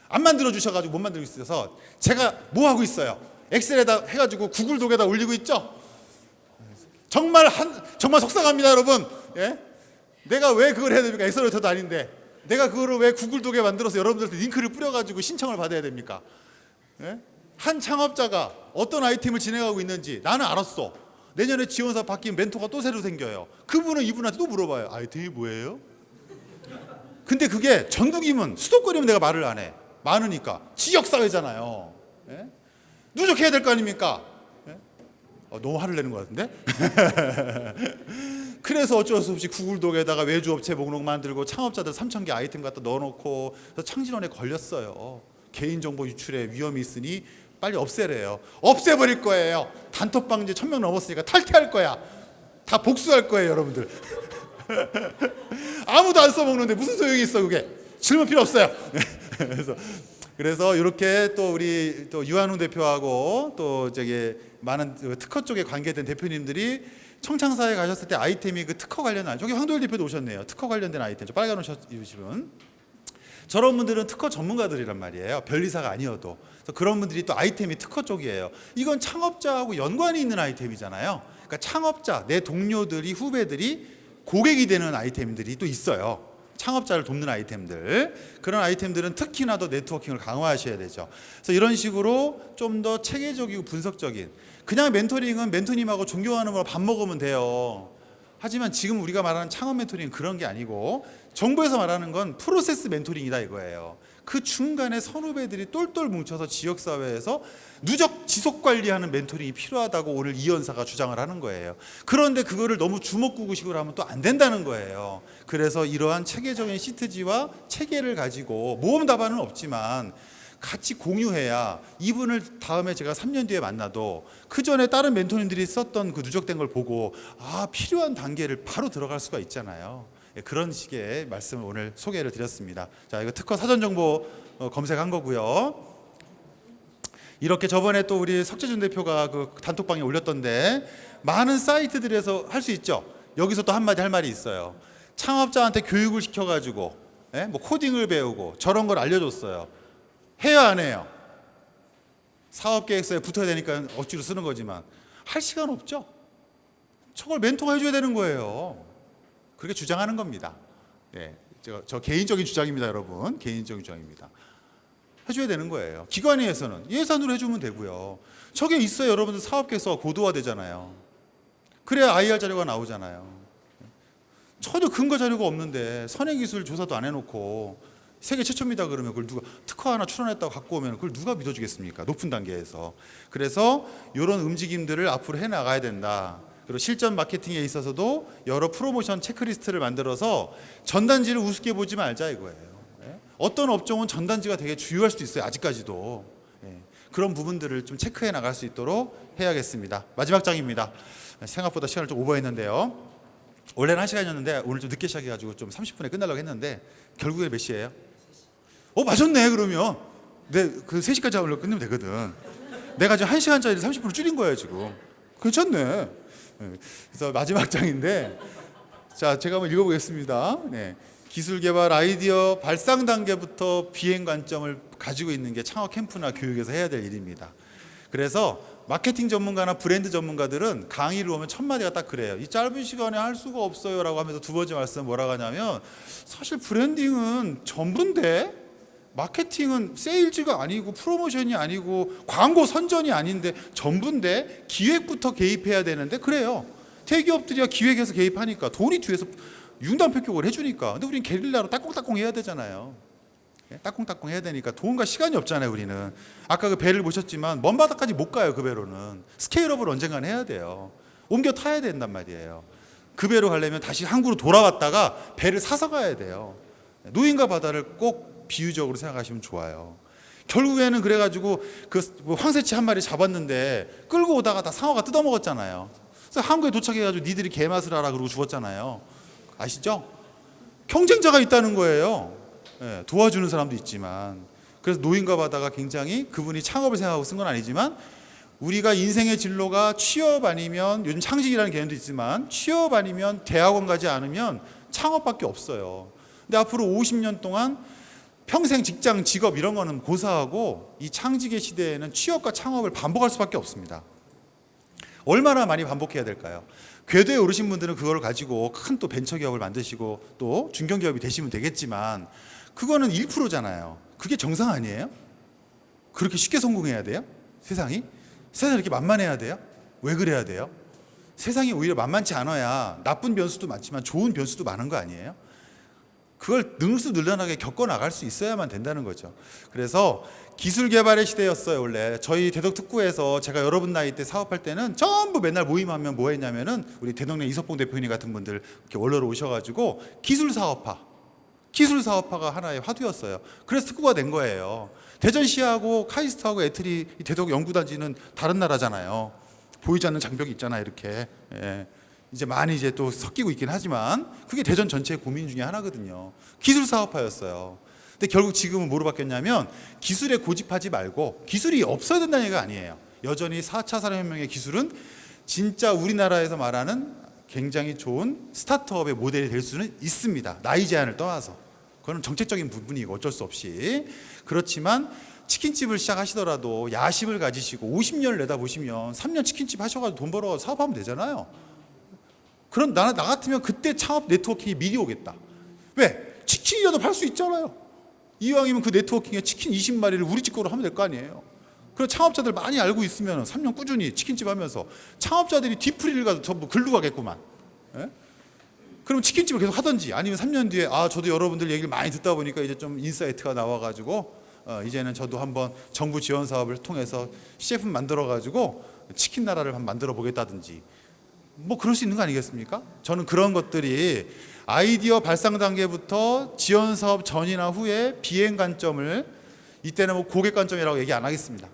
안 만들어 주셔가지고 못 만들고 있어서 제가 뭐 하고 있어요? 엑셀에다 해가지고 구글 독에다 올리고 있죠. 정말 속상합니다, 여러분. 예? 내가 왜 그걸 해야 됩니까? 엑셀레이터도 아닌데 내가 그거를 왜 구글 독에 만들어서 여러분들한테 링크를 뿌려가지고 신청을 받아야 됩니까? 예? 한 창업자가 어떤 아이템을 진행하고 있는지 나는 알았어. 내년에 지원사 바뀌면 멘토가 또 새로 생겨요. 그분은 이분한테 또 물어봐요. 아이템이 뭐예요? 근데 그게 전국이면 수도권이면 내가 말을 안 해. 많으니까 지역사회잖아요. 예? 누적해야 될 거 아닙니까? 예? 너무 화를 내는 것 같은데? 그래서 어쩔 수 없이 구글독에다가 외주업체 목록 만들고 창업자들 3,000개 아이템 갖다 넣어놓고 창진원에 걸렸어요. 개인정보 유출에 위험이 있으니 빨리 없애래요. 없애버릴 거예요. 단톡방 이제 1,000명 넘었으니까 탈퇴할 거야. 다 복수할 거예요, 여러분들. 아무도 안 써먹는데 무슨 소용이 있어 그게. 질문 필요 없어요. 그래서 이렇게 또 우리 또 유한웅 대표하고 또 저기 많은 특허 쪽에 관계된 대표님들이 청창사에 가셨을 때 아이템이 그 특허 관련 저기 황도일 대표도 오셨네요. 특허 관련된 아이템. 저 빨간 옷 입으신 분. 저런 분들은 특허 전문가들이란 말이에요. 변리사가 아니어도. 그래서 그런 분들이 또 아이템이 특허 쪽이에요. 이건 창업자하고 연관이 있는 아이템이잖아요. 그러니까 창업자, 내 동료들이 후배들이 고객이 되는 아이템들이 또 있어요. 창업자를 돕는 아이템들. 그런 아이템들은 특히나 더 네트워킹을 강화하셔야 되죠. 그래서 이런 식으로 좀 더 체계적이고 분석적인, 그냥 멘토링은 멘토님하고 존경하는 거로 밥 먹으면 돼요. 하지만 지금 우리가 말하는 창업 멘토링은 그런 게 아니고 정부에서 말하는 건 프로세스 멘토링이다 이거예요. 그 중간에 선후배들이 똘똘 뭉쳐서 지역사회에서 누적 지속관리하는 멘토링이 필요하다고 오늘 이 연사가 주장을 하는 거예요. 그런데 그거를 너무 주먹구구식으로 하면 또 안 된다는 거예요. 그래서 이러한 체계적인 시트지와 체계를 가지고 모험 답안은 없지만 같이 공유해야 이분을 다음에 제가 3년 뒤에 만나도 그 전에 다른 멘토님들이 썼던 그 누적된 걸 보고 필요한 단계를 바로 들어갈 수가 있잖아요. 그런 식의 말씀을 오늘 소개를 드렸습니다. 자, 이거 특허 사전 정보 검색한 거고요. 이렇게 저번에 또 우리 석재준 대표가 그 단톡방에 올렸던데 많은 사이트들에서 할 수 있죠. 여기서 또 한마디 할 말이 있어요. 창업자한테 교육을 시켜가지고 뭐 코딩을 배우고 저런 걸 알려줬어요. 해요 안 해요? 사업계획서에 붙어야 되니까 억지로 쓰는 거지만 할 시간 없죠. 저걸 멘토가 해줘야 되는 거예요. 그렇게 주장하는 겁니다. 네, 저 개인적인 주장입니다, 여러분. 개인적인 주장입니다. 해줘야 되는 거예요. 기관위에서는 예산으로 해주면 되고요. 저게 있어야 여러분들 사업계획서가 고도화되잖아요. 그래야 IR 자료가 나오잖아요. 전혀 근거 자료가 없는데 선행기술 조사도 안 해놓고 세계 최초입니다 그러면 그걸 누가 특허 하나 출원했다고 갖고 오면 그걸 누가 믿어주겠습니까? 높은 단계에서. 그래서 이런 움직임들을 앞으로 해나가야 된다. 그리고 실전 마케팅에 있어서도 여러 프로모션 체크리스트를 만들어서 전단지를 우습게 보지 말자 이거예요. 어떤 업종은 전단지가 되게 주요할 수도 있어요. 아직까지도. 그런 부분들을 좀 체크해 나갈 수 있도록 해야겠습니다. 마지막 장입니다. 생각보다 시간을 좀 오버했는데요. 원래는 1시간이었는데 오늘 좀 늦게 시작해가지고 좀 30분에 끝나려고 했는데 결국에 몇 시예요? 맞았네 그러면. 그 3시까지 하려고 끝내면 되거든. 내가 지금 1시간짜리를 30분을 줄인 거예요 지금. 괜찮네. 그래서 마지막 장인데 자 제가 한번 읽어보겠습니다. 네. 기술 개발 아이디어 발상 단계부터 비행 관점을 가지고 있는 게 창업 캠프나 교육에서 해야 될 일입니다. 그래서 마케팅 전문가나 브랜드 전문가들은 강의를 오면 첫 마디가 딱 그래요. 이 짧은 시간에 할 수가 없어요라고 하면서 두 번째 말씀 뭐라고 하냐면, 사실 브랜딩은 전부인데 마케팅은 세일즈가 아니고 프로모션이 아니고 광고 선전이 아닌데 전부인데 기획부터 개입해야 되는데, 그래요. 대기업들이야 기획해서 개입하니까 돈이 뒤에서 융단표격을 해주니까. 근데 우린 게릴라로 따콩따콩 해야 되잖아요. 따콩따콩 해야 되니까 돈과 시간이 없잖아요. 우리는 아까 그 배를 보셨지만 먼 바다까지 못 가요. 그 배로는 스케일업을 언젠간 해야 돼요. 옮겨 타야 된단 말이에요. 그 배로 가려면 다시 항구로 돌아왔다가 배를 사서 가야 돼요. 노인과 바다를 꼭 비유적으로 생각하시면 좋아요. 결국에는 그래가지고 그 황새치 한 마리 잡았는데 끌고 오다가 다 상어가 뜯어먹었잖아요. 그래서 항구에 도착해가지고 니들이 개맛을 알아 그러고 죽었잖아요. 아시죠? 경쟁자가 있다는 거예요. 도와주는 사람도 있지만. 그래서 노인과 바다가 굉장히, 그분이 창업을 생각하고 쓴 건 아니지만, 우리가 인생의 진로가 취업 아니면, 요즘 창직이라는 개념도 있지만 취업 아니면 대학원 가지 않으면 창업밖에 없어요. 근데 앞으로 50년 동안 평생 직장, 직업 이런 거는 고사하고, 이 창직의 시대에는 취업과 창업을 반복할 수밖에 없습니다. 얼마나 많이 반복해야 될까요? 궤도에 오르신 분들은 그걸 가지고 큰 또 벤처기업을 만드시고 또 중견기업이 되시면 되겠지만, 그거는 1%잖아요. 그게 정상 아니에요? 그렇게 쉽게 성공해야 돼요? 세상이 이렇게 만만해야 돼요? 왜 그래야 돼요? 세상이 오히려 만만치 않아야 나쁜 변수도 많지만 좋은 변수도 많은 거 아니에요? 그걸 능수능란하게 겪어나갈 수 있어야만 된다는 거죠. 그래서 기술 개발의 시대였어요. 원래 저희 대덕특구에서 제가 여러분 나이 때 사업할 때는 전부 맨날 모임하면 뭐 했냐면은, 우리 대덕내 이석봉 대표님 같은 분들 이렇게 원로로 오셔가지고 기술 사업화가 하나의 화두였어요. 그래서 특구가 된 거예요. 대전시하고 카이스트하고 애틀이, 대덕 연구단지는 다른 나라잖아요. 보이지 않는 장벽이 있잖아요. 이렇게. 이제 많이 이제 또 섞이고 있긴 하지만 그게 대전 전체의 고민 중에 하나거든요. 기술 사업화였어요. 근데 결국 지금은 뭐로 바뀌었냐면, 기술에 고집하지 말고, 기술이 없어야 된다는 얘기가 아니에요. 여전히 4차 산업혁명의 기술은 진짜 우리나라에서 말하는 굉장히 좋은 스타트업의 모델이 될 수는 있습니다. 나이 제한을 떠나서. 그건 정책적인 부분이고 어쩔 수 없이. 그렇지만 치킨집을 시작하시더라도 야심을 가지시고 50년을 내다보시면 3년 치킨집 하셔가지고 돈 벌어 사업하면 되잖아요. 그럼 나 같으면 그때 창업 네트워킹이 미리 오겠다. 왜? 치킨이라도 팔 수 있잖아요. 이왕이면 그 네트워킹에 치킨 20마리를 우리 집 거로 하면 될 거 아니에요. 그래서 창업자들 많이 알고 있으면 3년 꾸준히 치킨집 하면서 창업자들이 뒤풀이를 가도 전부 글로 가겠구만. 예? 그럼 치킨집을 계속 하든지, 아니면 3년 뒤에 저도 여러분들 얘기를 많이 듣다 보니까 이제 좀 인사이트가 나와가지고 이제는 저도 한번 정부 지원 사업을 통해서 CF 만들어가지고 치킨 나라를 한번 만들어 보겠다든지, 뭐 그럴 수 있는 거 아니겠습니까? 저는 그런 것들이 아이디어 발상 단계부터 지원 사업 전이나 후에 비행 관점을, 이때는 뭐 고객 관점이라고 얘기 안 하겠습니다.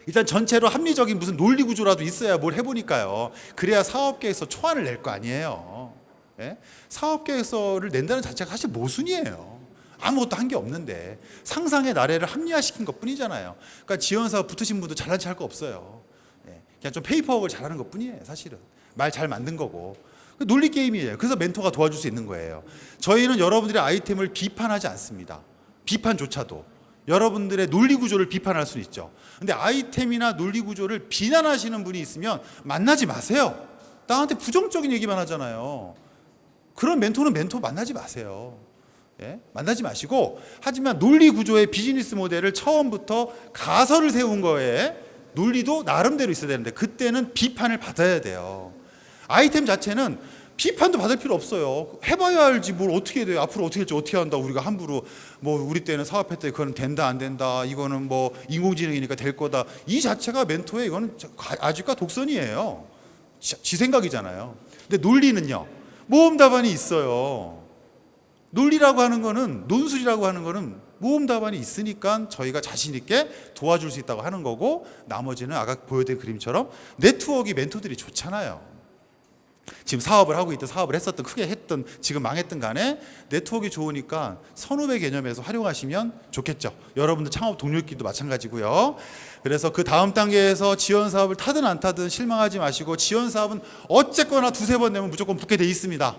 일단 전체로 합리적인 무슨 논리 구조라도 있어야 뭘 해보니까요. 그래야 사업계획서 초안을 낼 거 아니에요. 예? 사업계획서를 낸다는 자체가 사실 모순이에요. 아무것도 한 게 없는데 상상의 나래를 합리화시킨 것뿐이잖아요. 그러니까 지원사업 붙으신 분도 잘난 체 할 거 없어요. 예. 그냥 좀 페이퍼워크를 잘하는 것뿐이에요. 사실은 말 잘 만든 거고. 논리 게임이에요. 그래서 멘토가 도와줄 수 있는 거예요. 저희는 여러분들의 아이템을 비판하지 않습니다. 비판조차도 여러분들의 논리 구조를 비판할 수 있죠. 근데 아이템이나 논리 구조를 비난하시는 분이 있으면 만나지 마세요. 나한테 부정적인 얘기만 하잖아요. 그런 멘토는 멘토 만나지 마세요. 예? 만나지 마시고, 하지만 논리 구조의 비즈니스 모델을 처음부터 가설을 세운 거에 논리도 나름대로 있어야 되는데, 그때는 비판을 받아야 돼요. 아이템 자체는 비판도 받을 필요 없어요. 해봐야 알지 뭘 어떻게 해야 돼요. 앞으로 어떻게 할지 어떻게 한다. 우리가 함부로 뭐 우리 때는 사업할 때 그거는 된다 안 된다. 이거는 뭐 인공지능이니까 될 거다. 이 자체가 멘토의 이거는 아직과 독선이에요. 지 생각이잖아요. 근데 논리는요. 모험 답안이 있어요. 논리라고 하는 거는, 논술이라고 하는 거는 모험 답안이 있으니까 저희가 자신 있게 도와줄 수 있다고 하는 거고, 나머지는 아까 보여드린 그림처럼 네트워크 멘토들이 좋잖아요. 지금 사업을 하고 있든 사업을 했었든 크게 했든 지금 망했든 간에 네트워크가 좋으니까 선후배 개념에서 활용하시면 좋겠죠. 여러분들 창업 동료끼리도 마찬가지고요. 그래서 그 다음 단계에서 지원 사업을 타든 안 타든 실망하지 마시고, 지원 사업은 어쨌거나 두세 번 내면 무조건 붙게 돼 있습니다.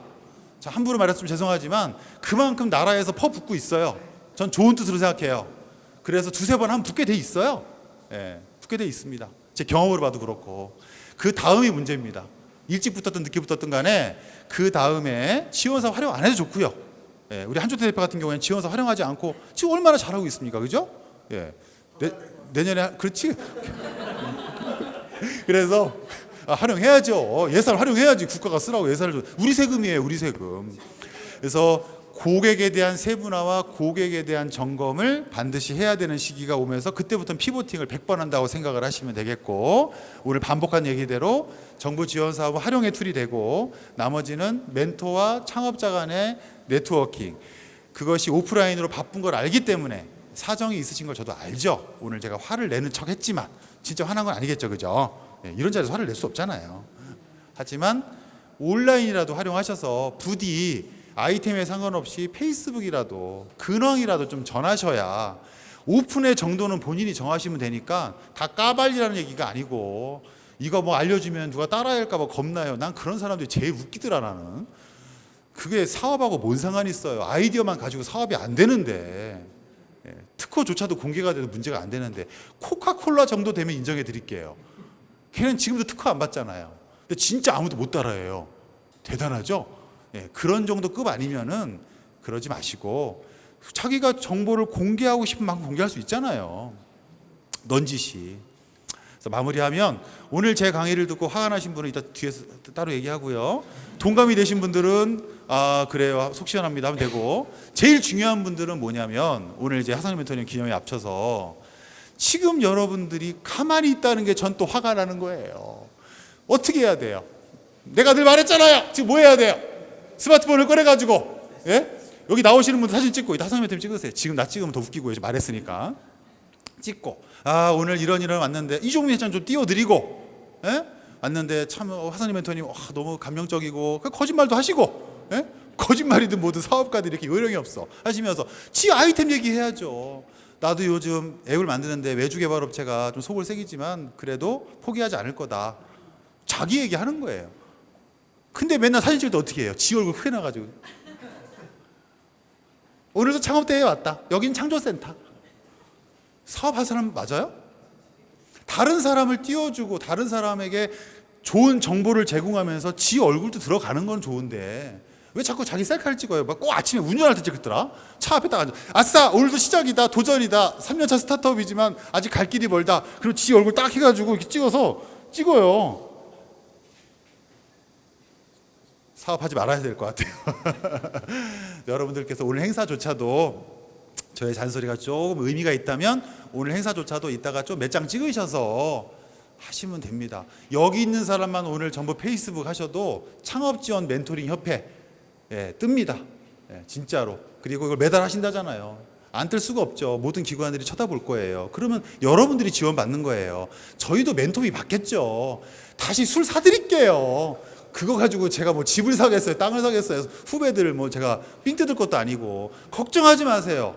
자, 함부로 말했으면 죄송하지만 그만큼 나라에서 퍼붓고 있어요. 전 좋은 뜻으로 생각해요. 그래서 두세 번 하면 붙게 돼 있어요. 예, 붙게 돼 있습니다. 제 경험으로 봐도 그렇고. 그 다음이 문제입니다. 일찍 붙었든 늦게 붙었든 간에 그 다음에 지원사 활용 안 해도 좋고요. 예, 우리 한조태 대표 같은 경우에는 지원사 활용하지 않고 지금 얼마나 잘하고 있습니까? 그죠? 예. 내년에 그렇지. 그래서 활용해야죠. 예산 활용해야지. 국가가 쓰라고 예산을 줘. 우리 세금이에요. 우리 세금. 그래서 고객에 대한 세분화와 고객에 대한 점검을 반드시 해야 되는 시기가 오면서 그때부터는 피보팅을 100번 한다고 생각을 하시면 되겠고, 오늘 반복한 얘기대로 정부 지원 사업은 활용의 툴이 되고 나머지는 멘토와 창업자 간의 네트워킹, 그것이 오프라인으로 바쁜 걸 알기 때문에 사정이 있으신 걸 저도 알죠. 오늘 제가 화를 내는 척 했지만 진짜 화난 건 아니겠죠. 그죠? 이런 자리에서 화를 낼 수 없잖아요. 하지만 온라인이라도 활용하셔서 부디 아이템에 상관없이 페이스북이라도 근황이라도 좀 전하셔야, 오픈의 정도는 본인이 정하시면 되니까 다 까발리라는 얘기가 아니고 이거 뭐 알려주면 누가 따라할까 봐 겁나요. 난 그런 사람들이 제일 웃기더라. 나는 그게 사업하고 뭔 상관이 있어요. 아이디어만 가지고 사업이 안 되는데, 특허조차도 공개가 돼도 문제가 안 되는데 코카콜라 정도 되면 인정해 드릴게요. 걔는 지금도 특허 안 받잖아요. 근데 진짜 아무도 못 따라해요. 대단하죠? 그런 정도 급 아니면은 그러지 마시고 자기가 정보를 공개하고 싶은 만큼 공개할 수 있잖아요. 넌지시. 그래서 마무리하면, 오늘 제 강의를 듣고 화가 나신 분은 이따 뒤에서 따로 얘기하고요. 동감이 되신 분들은 그래요, 속 시원합니다 하면 되고, 제일 중요한 분들은 뭐냐면 오늘 이제 하상현 멘토님 기념에 앞서서 지금 여러분들이 가만히 있다는 게 전 또 화가 나는 거예요. 어떻게 해야 돼요? 내가 늘 말했잖아요. 지금 뭐 해야 돼요? 스마트폰을 꺼내가지고, 여기 나오시는 분들 사진 찍고, 이따 하상현 멘토님 찍으세요. 지금 나 찍으면 더 웃기고, 말했으니까 찍고, 오늘 이런 왔는데 이종민 회장 좀 띄워드리고, 왔는데 참 하상현 멘토님 너무 감명적이고, 거짓말도 하시고, 거짓말이든 뭐든 사업가들이 이렇게 요령이 없어 하시면서 지 아이템 얘기해야죠. 나도 요즘 앱을 만드는데 외주 개발업체가 좀 속을 새기지만 그래도 포기하지 않을 거다. 자기 얘기하는 거예요. 근데 맨날 사진 찍을 때 어떻게 해요? 지 얼굴 크게 나가지고. 오늘도 창업대회에 왔다. 여긴 창조센터. 사업할 사람 맞아요? 다른 사람을 띄워주고 다른 사람에게 좋은 정보를 제공하면서 지 얼굴도 들어가는 건 좋은데 왜 자꾸 자기 셀카를 찍어요? 꼭 아침에 운전할 때 찍었더라. 차 앞에 딱 앉아. 아싸, 오늘도 시작이다, 도전이다, 3년차 스타트업이지만 아직 갈 길이 멀다. 그리고 지 얼굴 딱 해가지고 이렇게 찍어요. 사업하지 말아야 될 것 같아요. 여러분들께서 오늘 행사조차도 저의 잔소리가 조금 의미가 있다면 오늘 행사조차도 이따가 좀 몇 장 찍으셔서 하시면 됩니다. 여기 있는 사람만 오늘 전부 페이스북 하셔도 창업지원 멘토링 협회 뜹니다. 진짜로. 그리고 이걸 매달 하신다잖아요. 안 뜰 수가 없죠. 모든 기관들이 쳐다볼 거예요. 그러면 여러분들이 지원받는 거예요. 저희도 멘토비 받겠죠. 다시 술 사드릴게요. 그거 가지고 제가 뭐 집을 사겠어요, 땅을 사겠어요, 후배들을 뭐 제가 삥 뜯을 것도 아니고. 걱정하지 마세요.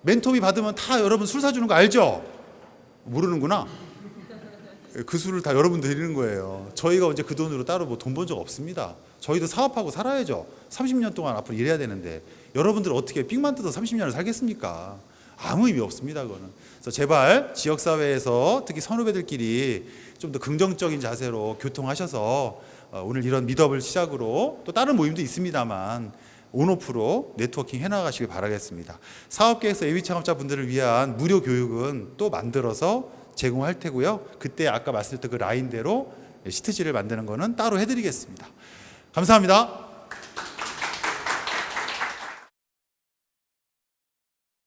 멘토비 받으면 다 여러분 술 사주는 거 알죠? 모르는구나. 그 술을 다 여러분 드리는 거예요. 저희가 언제 그 돈으로 따로 뭐 돈 번 적 없습니다. 저희도 사업하고 살아야죠. 30년 동안 앞으로 일해야 되는데 여러분들 어떻게 삥만 뜯어 30년을 살겠습니까? 아무 의미 없습니다. 그거는. 그래서 제발 지역사회에서 특히 선후배들끼리 좀 더 긍정적인 자세로 교통하셔서 오늘 이런 미더블 시작으로 또 다른 모임도 있습니다만 온오프로 네트워킹 해나가시길 바라겠습니다. 사업계에서 예비 창업자분들을 위한 무료 교육은 또 만들어서 제공할 테고요. 그때 아까 말씀드렸던 그 라인대로 시트지를 만드는 거는 따로 해드리겠습니다. 감사합니다.